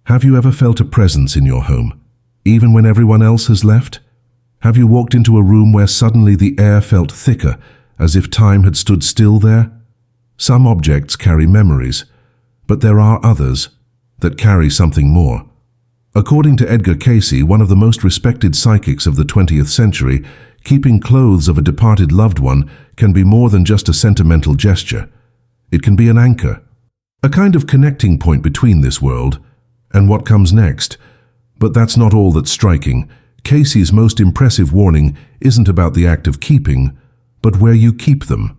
Have you ever felt a presence in your home, even when everyone else has left? Have you walked into a room where suddenly the air felt thicker, as if time had stood still there? Some objects carry memories, but there are others that carry something more. According to Edgar Cayce, one of the most respected psychics of the 20th century, keeping clothes of a departed loved one can be more than just a sentimental gesture. It can be an anchor, a kind of connecting point between this world and what comes next. But that's not all that's striking. Cayce's most impressive warning isn't about the act of keeping, but where you keep them.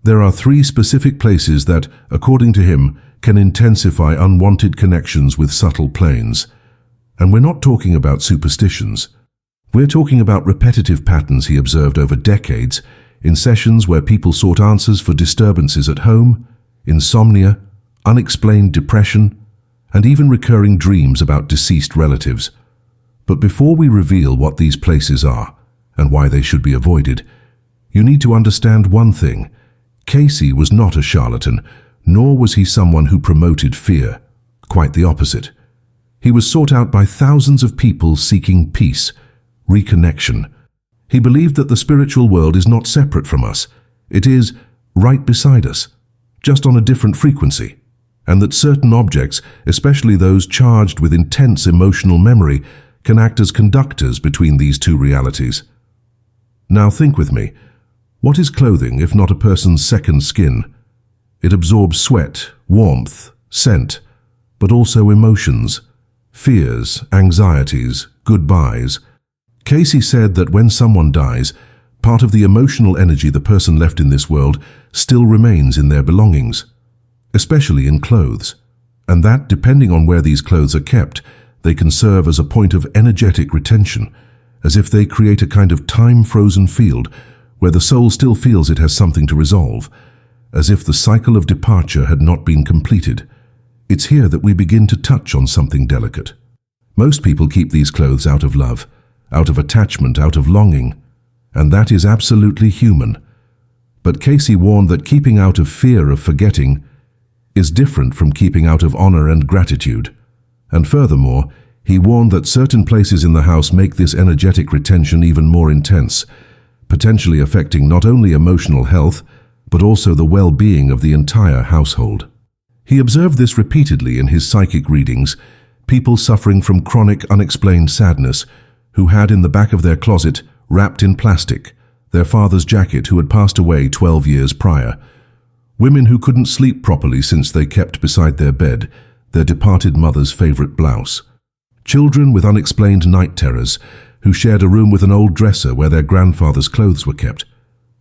There are 3 specific places that, according to him, can intensify unwanted connections with subtle planes. And we're not talking about superstitions. We're talking about repetitive patterns he observed over decades, in sessions where people sought answers for disturbances at home, insomnia, unexplained depression, and even recurring dreams about deceased relatives. But before we reveal what these places are and why they should be avoided, you need to understand one thing. Cayce was not a charlatan, nor was he someone who promoted fear. Quite the opposite. He was sought out by thousands of people seeking peace, reconnection. He believed that the spiritual world is not separate from us. It is right beside us, just on a different frequency, and that certain objects, especially those charged with intense emotional memory, can act as conductors between these 2 realities. Now think with me. What is clothing if not a person's second skin? It absorbs sweat, warmth, scent, but also emotions, fears, anxieties, goodbyes. Cayce said that when someone dies, part of the emotional energy the person left in this world still remains in their belongings, especially in clothes, and that, depending on where these clothes are kept, they can serve as a point of energetic retention, as if they create a kind of time-frozen field where the soul still feels it has something to resolve, as if the cycle of departure had not been completed. It's here that we begin to touch on something delicate. Most people keep these clothes out of love, out of attachment, out of longing, and that is absolutely human. But Cayce warned that keeping out of fear of forgetting is different from keeping out of honor and gratitude. And furthermore, he warned that certain places in the house make this energetic retention even more intense, potentially affecting not only emotional health, but also the well-being of the entire household. He observed this repeatedly in his psychic readings, people suffering from chronic unexplained sadness, who had in the back of their closet, wrapped in plastic, their father's jacket who had passed away 12 years prior, women who couldn't sleep properly since they kept beside their bed their departed mother's favorite blouse, children with unexplained night terrors who shared a room with an old dresser where their grandfather's clothes were kept,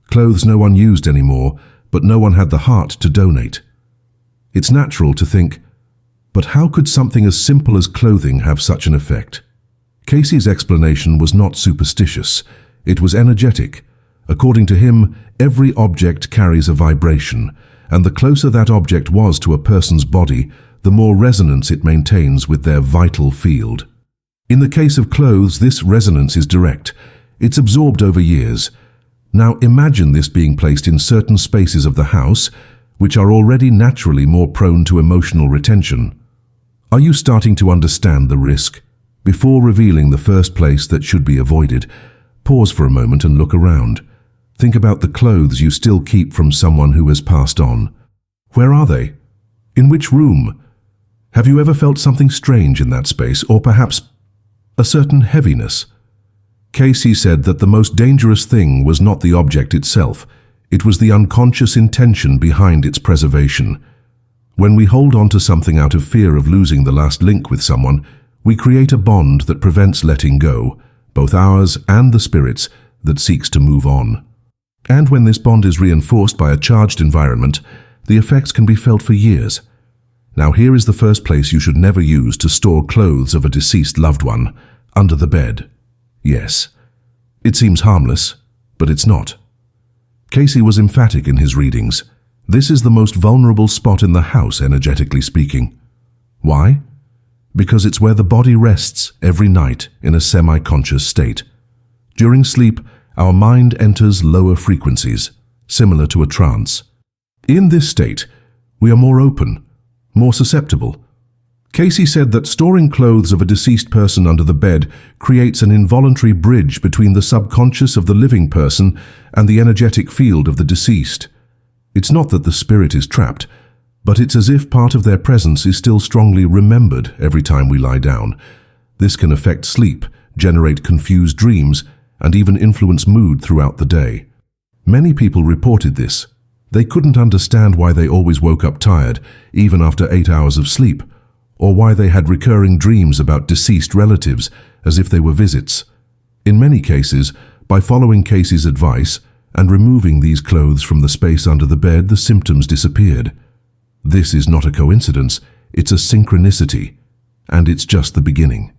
clothes no one used anymore, but no one had the heart to donate. It's natural to think, but how could something as simple as clothing have such an effect? Cayce's explanation was not superstitious, it was energetic. According to him, every object carries a vibration, and the closer that object was to a person's body, the more resonance it maintains with their vital field. In the case of clothes, this resonance is direct. It's absorbed over years. Now imagine this being placed in certain spaces of the house, which are already naturally more prone to emotional retention. Are you starting to understand the risk? Before revealing the first place that should be avoided, pause for a moment and look around. Think about the clothes you still keep from someone who has passed on. Where are they? In which room? Have you ever felt something strange in that space, or perhaps a certain heaviness? Cayce said that the most dangerous thing was not the object itself, it was the unconscious intention behind its preservation. When we hold on to something out of fear of losing the last link with someone, we create a bond that prevents letting go, both ours and the spirit's, that seeks to move on. And when this bond is reinforced by a charged environment, the effects can be felt for years. Now here is the first place you should never use to store clothes of a deceased loved one: under the bed. Yes, it seems harmless, but it's not. Cayce was emphatic in his readings. This is the most vulnerable spot in the house, energetically speaking. Why? Because it's where the body rests every night in a semi-conscious state. During sleep, our mind enters lower frequencies, similar to a trance. In this state, we are more open, more susceptible. Cayce said that storing clothes of a deceased person under the bed creates an involuntary bridge between the subconscious of the living person and the energetic field of the deceased. It's not that the spirit is trapped, but it's as if part of their presence is still strongly remembered every time we lie down. This can affect sleep, generate confused dreams, and even influence mood throughout the day. Many people reported this. They couldn't understand why they always woke up tired, even after 8 hours of sleep, or why they had recurring dreams about deceased relatives as if they were visits. In many cases, by following Cayce's advice and removing these clothes from the space under the bed, the symptoms disappeared. This is not a coincidence, it's a synchronicity, and it's just the beginning.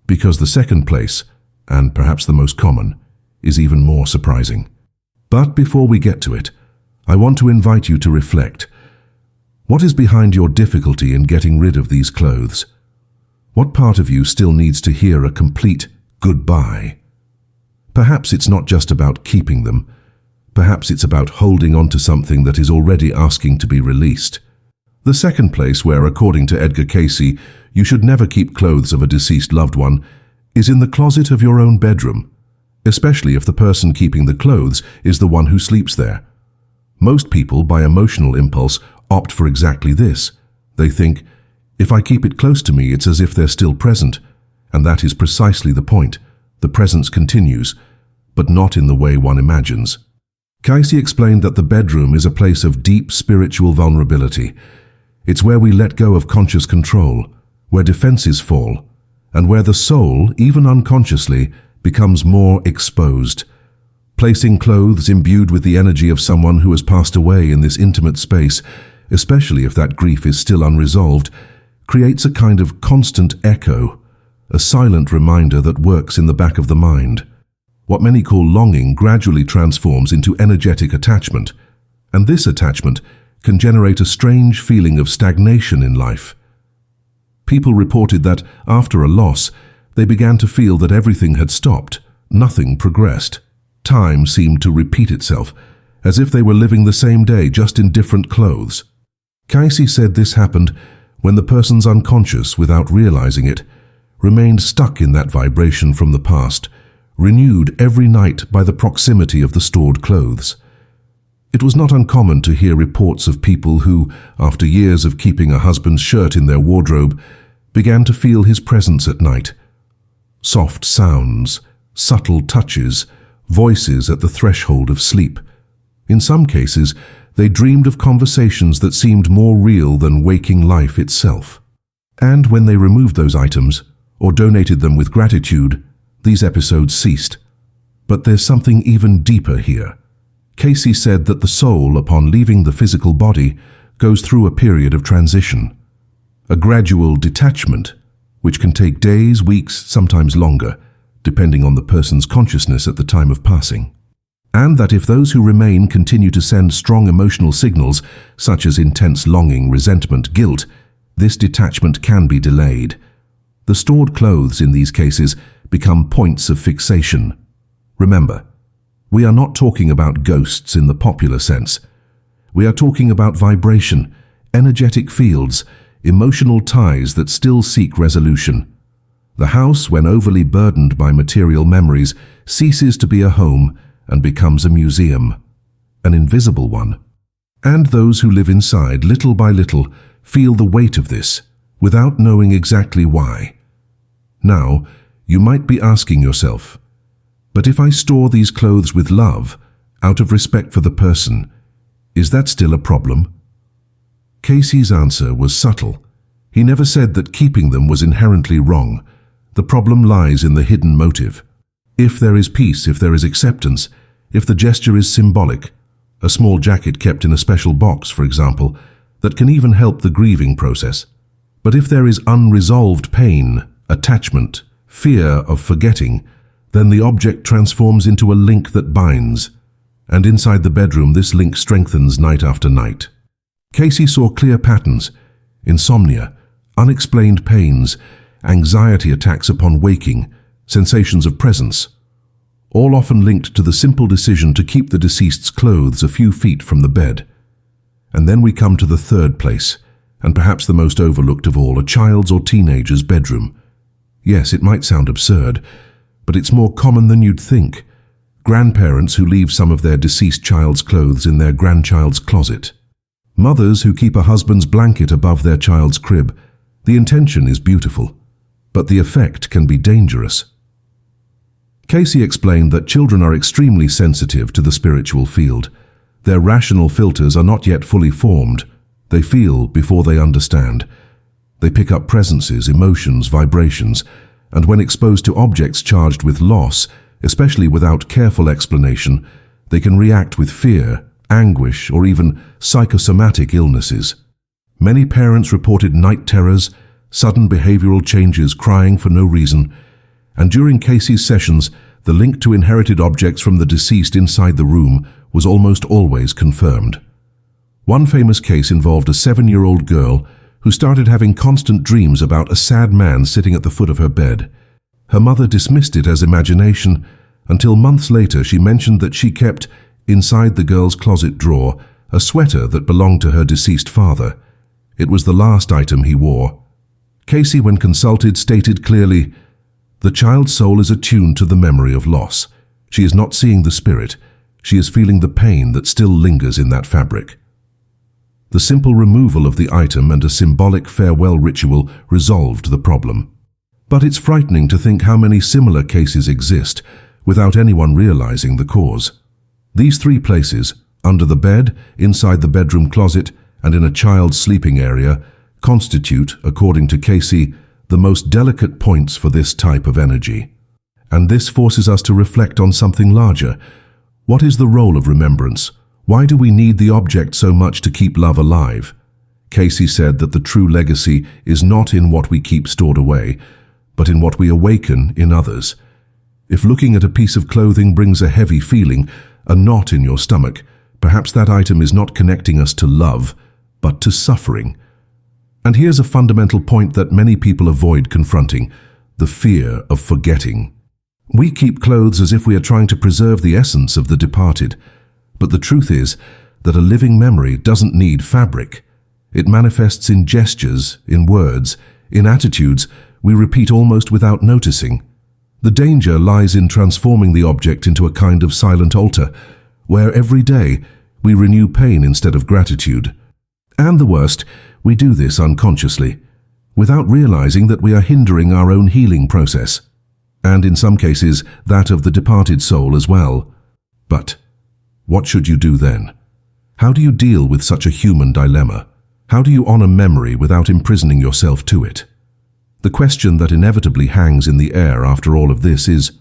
Because the second place, and perhaps the most common, is even more surprising. But before we get to it, I want to invite you to reflect. What is behind your difficulty in getting rid of these clothes? What part of you still needs to hear a complete goodbye? Perhaps it's not just about keeping them. Perhaps it's about holding on to something that is already asking to be released. The second place where, according to Edgar Cayce, you should never keep clothes of a deceased loved one is in the closet of your own bedroom, especially if the person keeping the clothes is the one who sleeps there. Most people, by emotional impulse, opt for exactly this. They think, if I keep it close to me, it's as if they're still present. And that is precisely the point. The presence continues, but not in the way one imagines. Cayce explained that the bedroom is a place of deep spiritual vulnerability. It's where we let go of conscious control, where defenses fall, and where the soul, even unconsciously, becomes more exposed. Placing clothes imbued with the energy of someone who has passed away in this intimate space, especially if that grief is still unresolved, creates a kind of constant echo, a silent reminder that works in the back of the mind. What many call longing gradually transforms into energetic attachment, and this attachment can generate a strange feeling of stagnation in life. People reported that, after a loss, they began to feel that everything had stopped, nothing progressed. Time seemed to repeat itself, as if they were living the same day, just in different clothes. Cayce said this happened when the person's unconscious, without realizing it, remained stuck in that vibration from the past, renewed every night by the proximity of the stored clothes. It was not uncommon to hear reports of people who, after years of keeping a husband's shirt in their wardrobe, began to feel his presence at night. Soft sounds, subtle touches, voices at the threshold of sleep. In some cases, they dreamed of conversations that seemed more real than waking life itself. And when they removed those items, or donated them with gratitude, these episodes ceased. But there's something even deeper here. Cayce said that the soul, upon leaving the physical body, goes through a period of transition. A gradual detachment, which can take days, weeks, sometimes longer, depending on the person's consciousness at the time of passing. And that if those who remain continue to send strong emotional signals, such as intense longing, resentment, guilt, this detachment can be delayed. The stored clothes in these cases become points of fixation. Remember, we are not talking about ghosts in the popular sense. We are talking about vibration, energetic fields, emotional ties that still seek resolution. The house, when overly burdened by material memories, ceases to be a home and becomes a museum, an invisible one. And those who live inside, little by little, feel the weight of this, without knowing exactly why. Now, you might be asking yourself, but if I store these clothes with love, out of respect for the person, is that still a problem? Cayce's answer was subtle. He never said that keeping them was inherently wrong. The problem lies in the hidden motive. If there is peace, if there is acceptance, if the gesture is symbolic, a small jacket kept in a special box, for example, that can even help the grieving process. But if there is unresolved pain, attachment, fear of forgetting, then the object transforms into a link that binds. And inside the bedroom, this link strengthens night after night. Cayce saw clear patterns: insomnia, unexplained pains, anxiety attacks upon waking, sensations of presence, all often linked to the simple decision to keep the deceased's clothes a few feet from the bed. And then we come to the third place, and perhaps the most overlooked of all, a child's or teenager's bedroom. Yes, it might sound absurd, but it's more common than you'd think. Grandparents who leave some of their deceased child's clothes in their grandchild's closet. Mothers who keep a husband's blanket above their child's crib. The intention is beautiful, but the effect can be dangerous. Cayce explained that children are extremely sensitive to the spiritual field. Their rational filters are not yet fully formed. They feel before they understand. They pick up presences, emotions, vibrations, and when exposed to objects charged with loss, especially without careful explanation, they can react with fear, anguish, or even psychosomatic illnesses. Many parents reported night terrors, sudden behavioral changes, crying for no reason, and during Cayce's sessions, the link to inherited objects from the deceased inside the room was almost always confirmed. One famous case involved a 7-year-old girl who started having constant dreams about a sad man sitting at the foot of her bed. Her mother dismissed it as imagination until months later she mentioned that she kept, inside the girl's closet drawer, a sweater that belonged to her deceased father. It was the last item he wore. Cayce, when consulted, stated clearly, "The child's soul is attuned to the memory of loss. She is not seeing the spirit. She is feeling the pain that still lingers in that fabric." The simple removal of the item and a symbolic farewell ritual resolved the problem. But it's frightening to think how many similar cases exist without anyone realizing the cause. These 3 places, under the bed, inside the bedroom closet, and in a child's sleeping area, constitute, according to Cayce, the most delicate points for this type of energy. And this forces us to reflect on something larger. What is the role of remembrance? Why do we need the object so much to keep love alive? Cayce said that the true legacy is not in what we keep stored away, but in what we awaken in others. If looking at a piece of clothing brings a heavy feeling, a knot in your stomach, perhaps that item is not connecting us to love, but to suffering. And here's a fundamental point that many people avoid confronting: the fear of forgetting. We keep clothes as if we are trying to preserve the essence of the departed, but the truth is that a living memory doesn't need fabric. It manifests in gestures, in words, in attitudes we repeat almost without noticing. The danger lies in transforming the object into a kind of silent altar, where every day we renew pain instead of gratitude. And the worst, we do this unconsciously, without realizing that we are hindering our own healing process, and in some cases that of the departed soul as well. But what should you do then? How do you deal with such a human dilemma? How do you honor memory without imprisoning yourself to it? The question that inevitably hangs in the air after all of this is,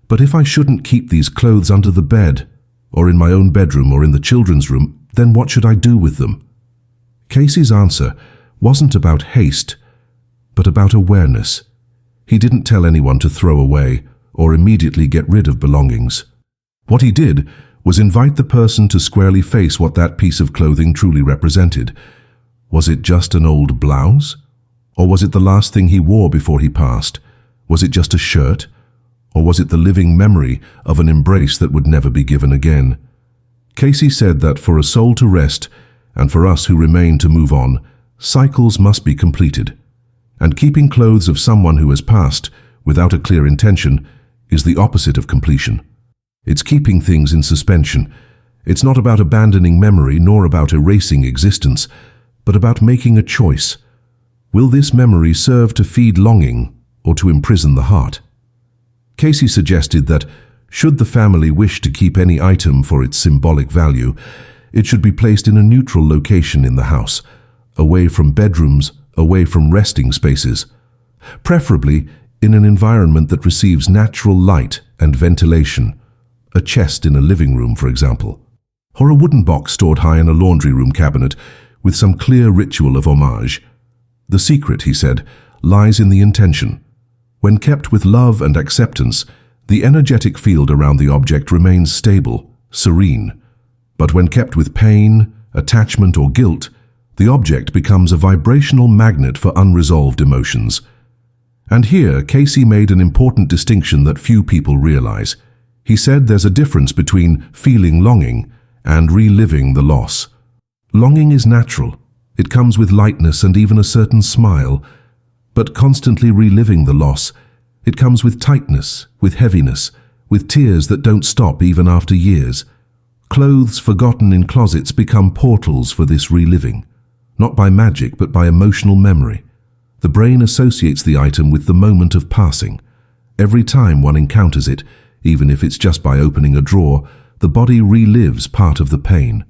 but if I shouldn't keep these clothes under the bed, or in my own bedroom or in the children's room, then what should I do with them? Cayce's answer wasn't about haste, but about awareness. He didn't tell anyone to throw away or immediately get rid of belongings. What he did was invite the person to squarely face what that piece of clothing truly represented. Was it just an old blouse? Or was it the last thing he wore before he passed? Was it just a shirt? Or was it the living memory of an embrace that would never be given again? Cayce said that for a soul to rest, and for us who remain to move on, cycles must be completed. And keeping clothes of someone who has passed, without a clear intention, is the opposite of completion. It's keeping things in suspension. It's not about abandoning memory nor about erasing existence, but about making a choice. Will this memory serve to feed longing or to imprison the heart? Cayce suggested that, should the family wish to keep any item for its symbolic value, it should be placed in a neutral location in the house, away from bedrooms, away from resting spaces, preferably in an environment that receives natural light and ventilation, a chest in a living room, for example, or a wooden box stored high in a laundry room cabinet with some clear ritual of homage. The secret, he said, lies in the intention. When kept with love and acceptance, the energetic field around the object remains stable, serene. But when kept with pain, attachment, or guilt, the object becomes a vibrational magnet for unresolved emotions. And here, Cayce made an important distinction that few people realize. He said there's a difference between feeling longing and reliving the loss. Longing is natural. It comes with lightness and even a certain smile, but constantly reliving the loss, it comes with tightness, with heaviness, with tears that don't stop even after years. Clothes forgotten in closets become portals for this reliving, not by magic but by emotional memory. The brain associates the item with the moment of passing. Every time one encounters it, even if it's just by opening a drawer, the body relives part of the pain.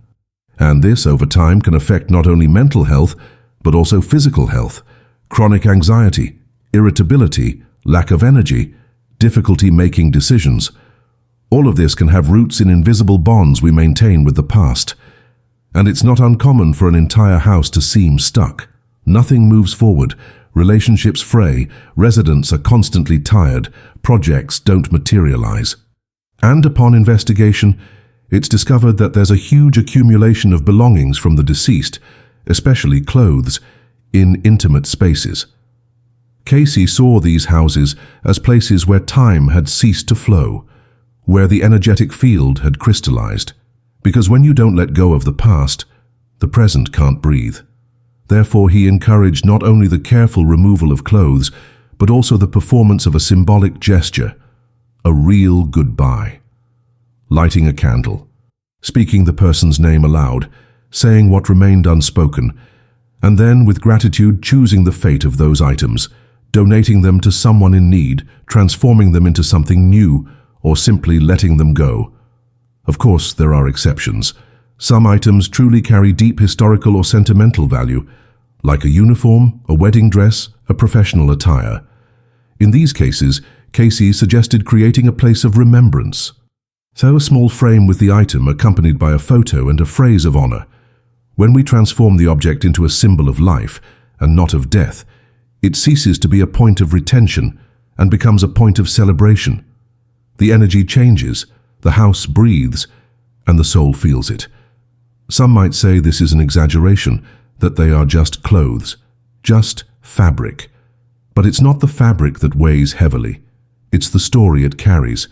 And this, over time, can affect not only mental health, but also physical health. Chronic anxiety, irritability, lack of energy, difficulty making decisions. All of this can have roots in invisible bonds we maintain with the past. And it's not uncommon for an entire house to seem stuck. Nothing moves forward, relationships fray, residents are constantly tired, projects don't materialize. And upon investigation, it's discovered that there's a huge accumulation of belongings from the deceased, especially clothes, in intimate spaces. Cayce saw these houses as places where time had ceased to flow, where the energetic field had crystallized. Because when you don't let go of the past, the present can't breathe. Therefore, he encouraged not only the careful removal of clothes, but also the performance of a symbolic gesture, a real goodbye. Lighting a candle, speaking the person's name aloud, saying what remained unspoken, and then with gratitude choosing the fate of those items, donating them to someone in need, transforming them into something new, or simply letting them go. Of course, there are exceptions. Some items truly carry deep historical or sentimental value, like a uniform, a wedding dress, a professional attire. In these cases, Cayce suggested creating a place of remembrance. So a small frame with the item accompanied by a photo and a phrase of honor. When we transform the object into a symbol of life, and not of death, it ceases to be a point of retention and becomes a point of celebration. The energy changes, the house breathes, and the soul feels it. Some might say this is an exaggeration, that they are just clothes, just fabric. But it's not the fabric that weighs heavily. It's the story it carries.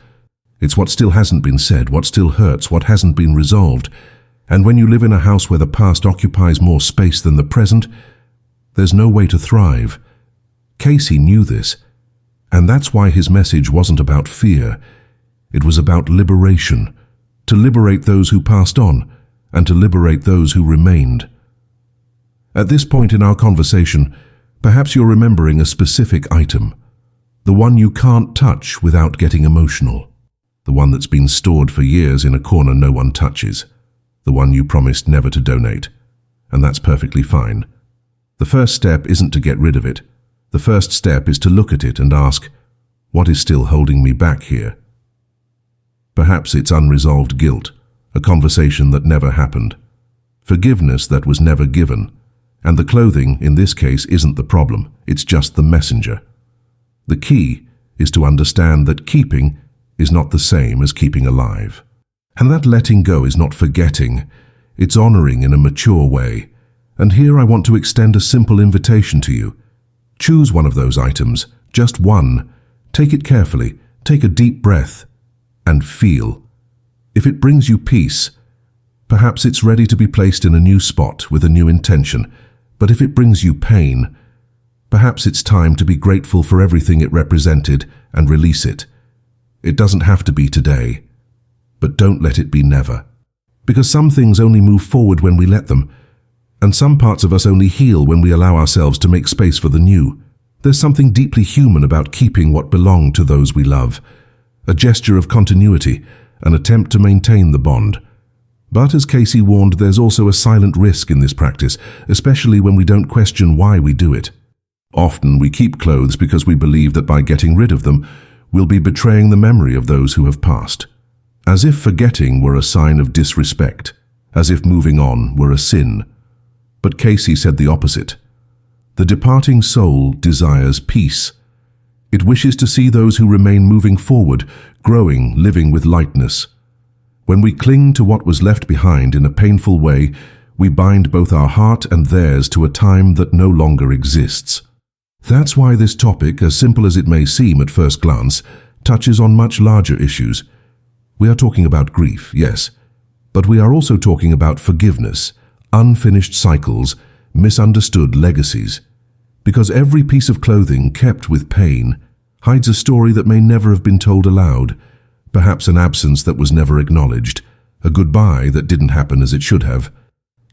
It's what still hasn't been said, what still hurts, what hasn't been resolved. And when you live in a house where the past occupies more space than the present, there's no way to thrive. Cayce knew this, and that's why his message wasn't about fear. It was about liberation, to liberate those who passed on, and to liberate those who remained. At this point in our conversation, perhaps you're remembering a specific item, the one you can't touch without getting emotional, the one that's been stored for years in a corner no one touches, the one you promised never to donate, and that's perfectly fine. The first step isn't to get rid of it. The first step is to look at it and ask, what is still holding me back here? Perhaps it's unresolved guilt, a conversation that never happened, forgiveness that was never given, and the clothing, in this case, isn't the problem, it's just the messenger. The key is to understand that keeping is not the same as keeping alive. And that letting go is not forgetting, it's honoring in a mature way. And here I want to extend a simple invitation to you. Choose one of those items, just one. Take it carefully, take a deep breath, and feel. If it brings you peace, perhaps it's ready to be placed in a new spot with a new intention. But if it brings you pain, perhaps it's time to be grateful for everything it represented and release it. It doesn't have to be today, but don't let it be never. Because some things only move forward when we let them, and some parts of us only heal when we allow ourselves to make space for the new. There's something deeply human about keeping what belonged to those we love, a gesture of continuity, an attempt to maintain the bond. But as Cayce warned, there's also a silent risk in this practice, especially when we don't question why we do it. Often we keep clothes because we believe that by getting rid of them, we'll be betraying the memory of those who have passed. As if forgetting were a sign of disrespect, as if moving on were a sin. But Cayce said the opposite. The departing soul desires peace. It wishes to see those who remain moving forward, growing, living with lightness. When we cling to what was left behind in a painful way, we bind both our heart and theirs to a time that no longer exists. That's why this topic, as simple as it may seem at first glance, touches on much larger issues. We are talking about grief, yes, but we are also talking about forgiveness, unfinished cycles, misunderstood legacies. Because every piece of clothing kept with pain hides a story that may never have been told aloud, perhaps an absence that was never acknowledged, a goodbye that didn't happen as it should have.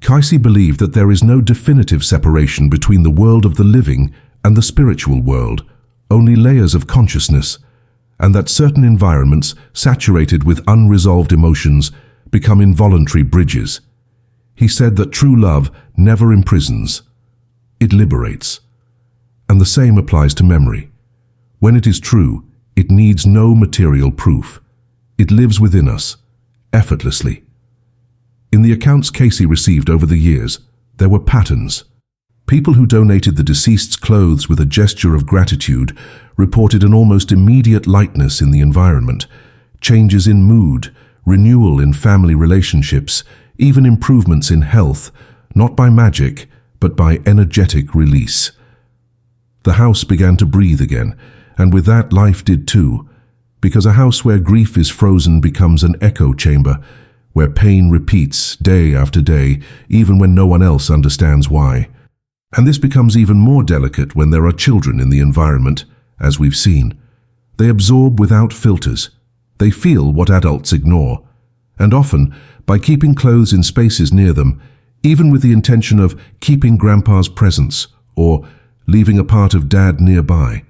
Cayce believed that there is no definitive separation between the world of the living and the spiritual world, only layers of consciousness, and that certain environments saturated with unresolved emotions become involuntary bridges. He said that true love never imprisons, it liberates. And the same applies to memory. When it is true, it needs no material proof. It lives within us, effortlessly. In the accounts Cayce received over the years, there were patterns. People who donated the deceased's clothes with a gesture of gratitude reported an almost immediate lightness in the environment, changes in mood, renewal in family relationships, even improvements in health, not by magic, but by energetic release. The house began to breathe again, and with that life did too, because a house where grief is frozen becomes an echo chamber, where pain repeats day after day, even when no one else understands why. And this becomes even more delicate when there are children in the environment, as we've seen. They absorb without filters. They feel what adults ignore. And often, by keeping clothes in spaces near them, even with the intention of keeping Grandpa's presence or leaving a part of Dad nearby,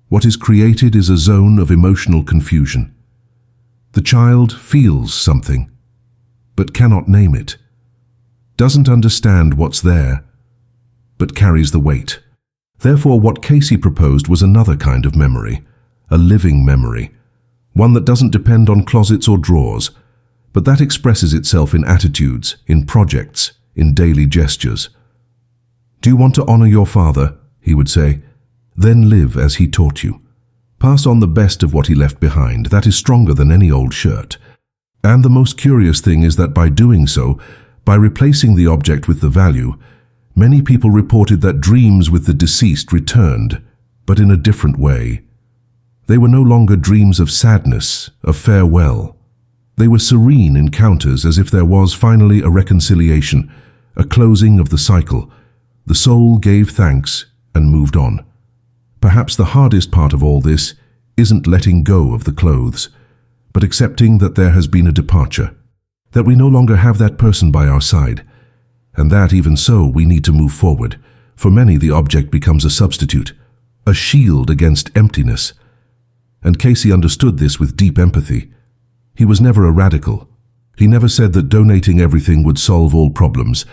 what is created is a zone of emotional confusion. The child feels something, but cannot name it, doesn't understand what's there, but carries the weight. Therefore, what Cayce proposed was another kind of memory, a living memory, one that doesn't depend on closets or drawers, but that expresses itself in attitudes, in projects, in daily gestures. Do you want to honor your father? He would say. Then live as he taught you. Pass on the best of what he left behind. That is stronger than any old shirt. And the most curious thing is that by doing so, by replacing the object with the value, many people reported that dreams with the deceased returned, but in a different way. They were no longer dreams of sadness, of farewell. They were serene encounters, as if there was finally a reconciliation, a closing of the cycle. The soul gave thanks and moved on. Perhaps the hardest part of all this isn't letting go of the clothes, but accepting that there has been a departure, that we no longer have that person by our side, and that even so we need to move forward. For many, the object becomes a substitute, a shield against emptiness. And Cayce understood this with deep empathy. He was never a radical. He never said that donating everything would solve all problems,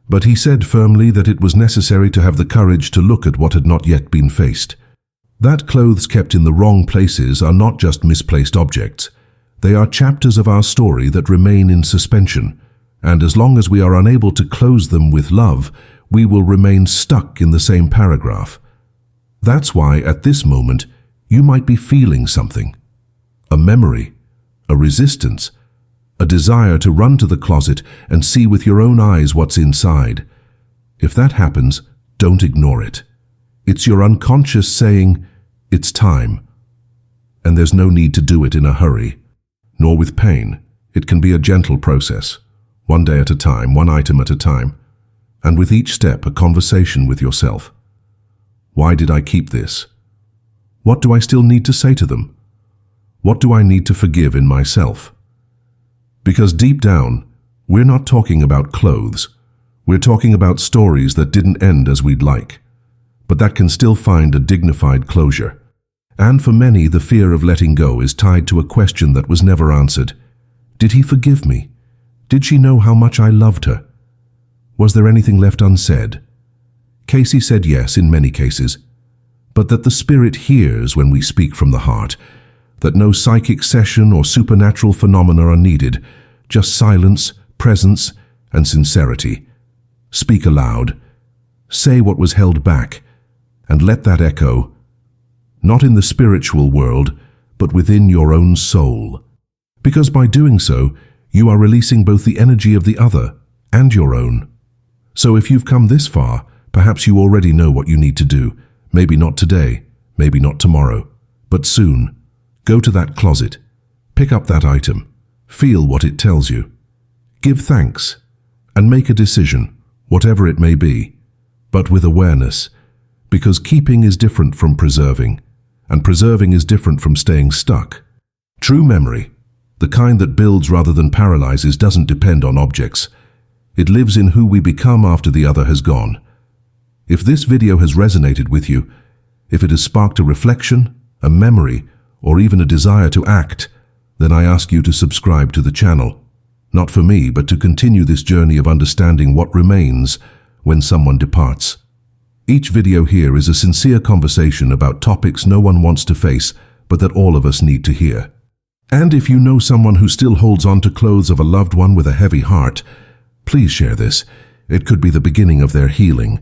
but he said firmly that it was necessary to have the courage to look at what had not yet been faced. That clothes kept in the wrong places are not just misplaced objects. They are chapters of our story that remain in suspension, and as long as we are unable to close them with love, we will remain stuck in the same paragraph. That's why, at this moment, you might be feeling something. A memory, a resistance, a desire to run to the closet and see with your own eyes what's inside. If that happens, don't ignore it. It's your unconscious saying, it's time. And there's no need to do it in a hurry, nor with pain. It can be a gentle process, one day at a time, one item at a time, and with each step a conversation with yourself. Why did I keep this? What do I still need to say to them? What do I need to forgive in myself? Because deep down, we're not talking about clothes. We're talking about stories that didn't end as we'd like, but that can still find a dignified closure. And for many, the fear of letting go is tied to a question that was never answered. Did he forgive me? Did she know how much I loved her? Was there anything left unsaid? Cayce said yes in many cases, but that the spirit hears when we speak from the heart, that no psychic session or supernatural phenomena are needed, just silence, presence, and sincerity. Speak aloud. Say what was held back, and let that echo, not in the spiritual world, but within your own soul. Because by doing so, you are releasing both the energy of the other and your own. So if you've come this far, perhaps you already know what you need to do. Maybe not today, maybe not tomorrow, but soon. Go to that closet, pick up that item, feel what it tells you. Give thanks, and make a decision, whatever it may be. but with awareness, because keeping is different from preserving, and preserving is different from staying stuck. True memory, the kind that builds rather than paralyzes, doesn't depend on objects. It lives in who we become after the other has gone. If this video has resonated with you, if it has sparked a reflection, a memory, or even a desire to act, then I ask you to subscribe to the channel. Not for me, but to continue this journey of understanding what remains when someone departs. Each video here is a sincere conversation about topics no one wants to face, but that all of us need to hear. And if you know someone who still holds on to clothes of a loved one with a heavy heart, please share this. It could be the beginning of their healing.